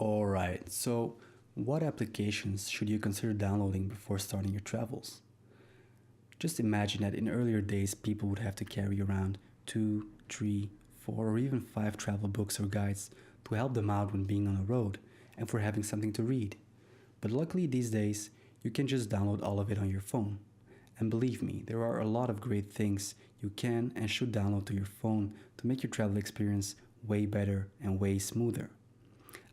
Alright, so what applications should you consider downloading before starting your travels? Just imagine that in earlier days, people would have to carry around two, three, four, or even five travel books or guides to help them out when being on the road and for having something to read. But luckily, these days, you can just download all of it on your phone. And believe me, there are a lot of great things you can and should download to your phone to make your travel experience way better and way smoother.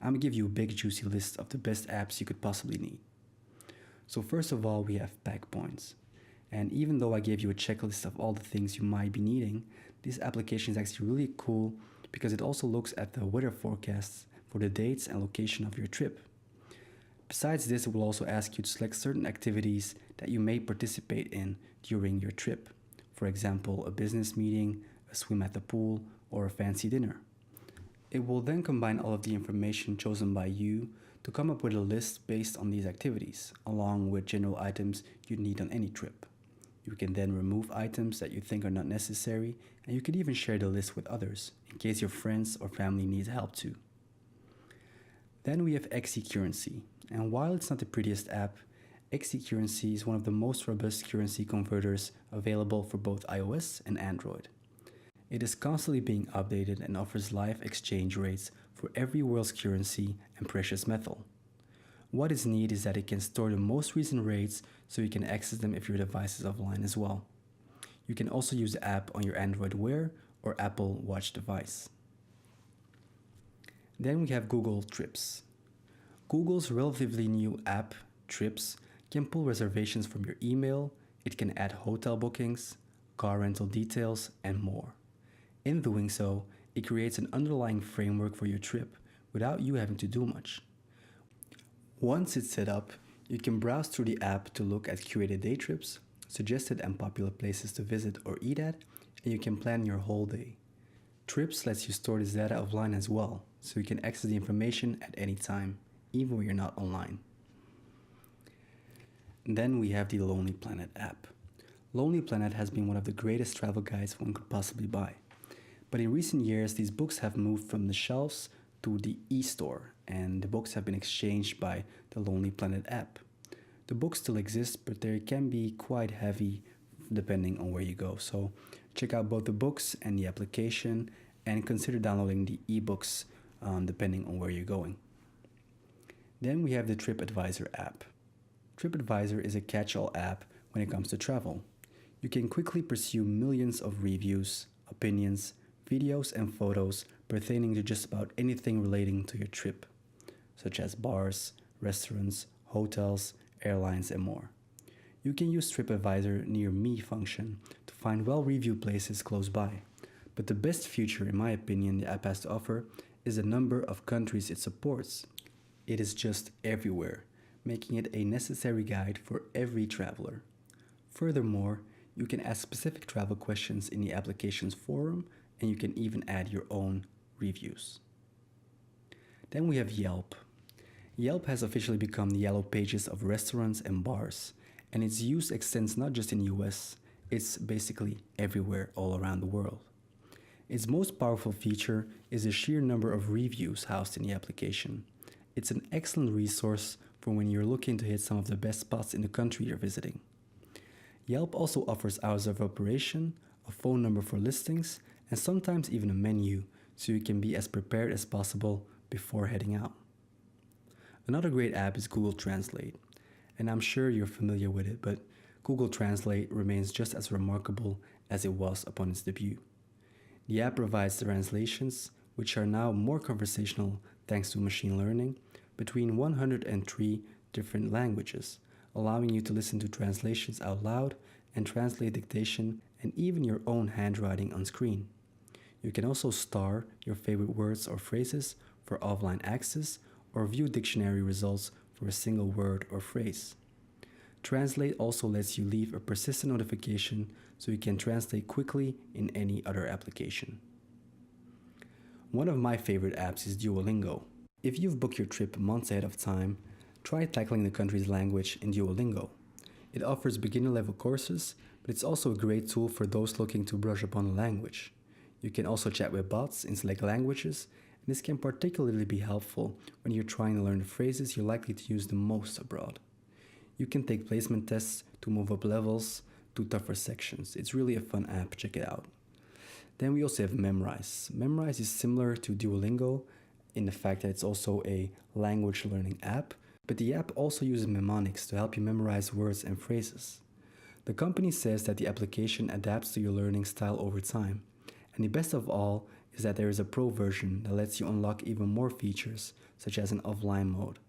I'm gonna give you a big juicy list of the best apps you could possibly need. So first of all, we have Pack Points. And even though I gave you a checklist of all the things you might be needing, this application is actually really cool because it also looks at the weather forecasts for the dates and location of your trip. Besides this, it will also ask you to select certain activities that you may participate in during your trip. For example, a business meeting, a swim at the pool, or a fancy dinner. It will then combine all of the information chosen by you to come up with a list based on these activities, along with general items you need on any trip. You can then remove items that you think are not necessary, and you can even share the list with others, in case your friends or family needs help too. Then we have XE Currency, and while it's not the prettiest app, XE Currency is one of the most robust currency converters available for both iOS and Android. It is constantly being updated and offers live exchange rates for every world's currency and precious metal. What is neat is that it can store the most recent rates so you can access them if your device is offline as well. You can also use the app on your Android Wear or Apple Watch device. Then we have Google Trips. Google's relatively new app, Trips, can pull reservations from your email, it can add hotel bookings, car rental details, and more. In doing so, it creates an underlying framework for your trip without you having to do much. Once it's set up, you can browse through the app to look at curated day trips, suggested and popular places to visit or eat at, and you can plan your whole day. Trips lets you store this data offline as well, so you can access the information at any time, even when you're not online. Then we have the Lonely Planet app. Lonely Planet has been one of the greatest travel guides one could possibly buy. But in recent years, these books have moved from the shelves to the e-store, and the books have been exchanged by the Lonely Planet app. The books still exist, but they can be quite heavy depending on where you go. So check out both the books and the application, and consider downloading the ebooks depending on where you're going. Then we have the TripAdvisor app. TripAdvisor is a catch-all app when it comes to travel. You can quickly pursue millions of reviews, opinions, videos and photos pertaining to just about anything relating to your trip, such as bars, restaurants, hotels, airlines, and more. You can use TripAdvisor Near Me function to find well-reviewed places close by, but the best feature, in my opinion, the app has to offer is the number of countries it supports. It is just everywhere, making it a necessary guide for every traveler. Furthermore, you can ask specific travel questions in the application's forum, and you can even add your own reviews. Then we have Yelp. Yelp has officially become the yellow pages of restaurants and bars, and its use extends not just in the US, it's basically everywhere all around the world. Its most powerful feature is the sheer number of reviews housed in the application. It's an excellent resource for when you're looking to hit some of the best spots in the country you're visiting. Yelp also offers hours of operation, a phone number for listings, and sometimes even a menu, so you can be as prepared as possible before heading out. Another great app is Google Translate, and I'm sure you're familiar with it, but Google Translate remains just as remarkable as it was upon its debut. The app provides translations, which are now more conversational thanks to machine learning, between 103 different languages, allowing you to listen to translations out loud and translate dictation and even your own handwriting on screen. You can also star your favorite words or phrases for offline access or view dictionary results for a single word or phrase. Translate also lets you leave a persistent notification so you can translate quickly in any other application. One of my favorite apps is Duolingo. If you've booked your trip months ahead of time, try tackling the country's language in Duolingo. It offers beginner-level courses, but it's also a great tool for those looking to brush up on a language. You can also chat with bots in select languages, This can particularly be helpful when you're trying to learn the phrases you're likely to use the most abroad. You can take placement tests to move up levels to tougher sections. It's really a fun app, check it out. Then we also have Memrise. Memrise is similar to Duolingo in the fact that it's also a language learning app, but the app also uses mnemonics to help you memorize words and phrases. The company says that the application adapts to your learning style over time, and the best of all is that there is a pro version that lets you unlock even more features, such as an offline mode.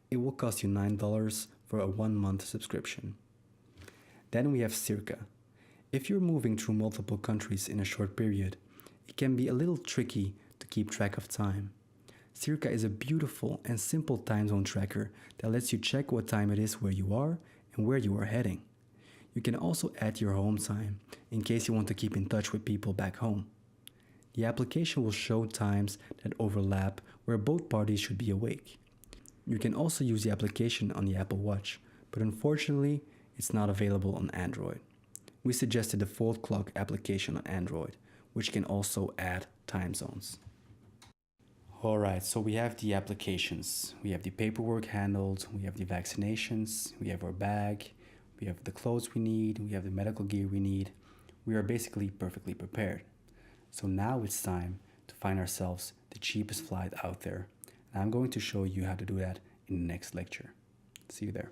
It will cost you $9 for a 1-month subscription. Then we have Circa. If you're moving through multiple countries in a short period, it can be a little tricky to keep track of time. Circa is a beautiful and simple time zone tracker that lets you check what time it is where you are and where you are heading. You can also add your home time in case you want to keep in touch with people back home. The application will show times that overlap where both parties should be awake. You can also use the application on the Apple Watch, but unfortunately, it's not available on Android. We suggested the Fold Clock application on Android, which can also add time zones. Alright, so we have the applications. We have the paperwork handled, we have the vaccinations, we have our bag, we have the clothes we need, we have the medical gear we need. We are basically perfectly prepared. So now it's time to find ourselves the cheapest flight out there. And I'm going to show you how to do that in the next lecture. See you there.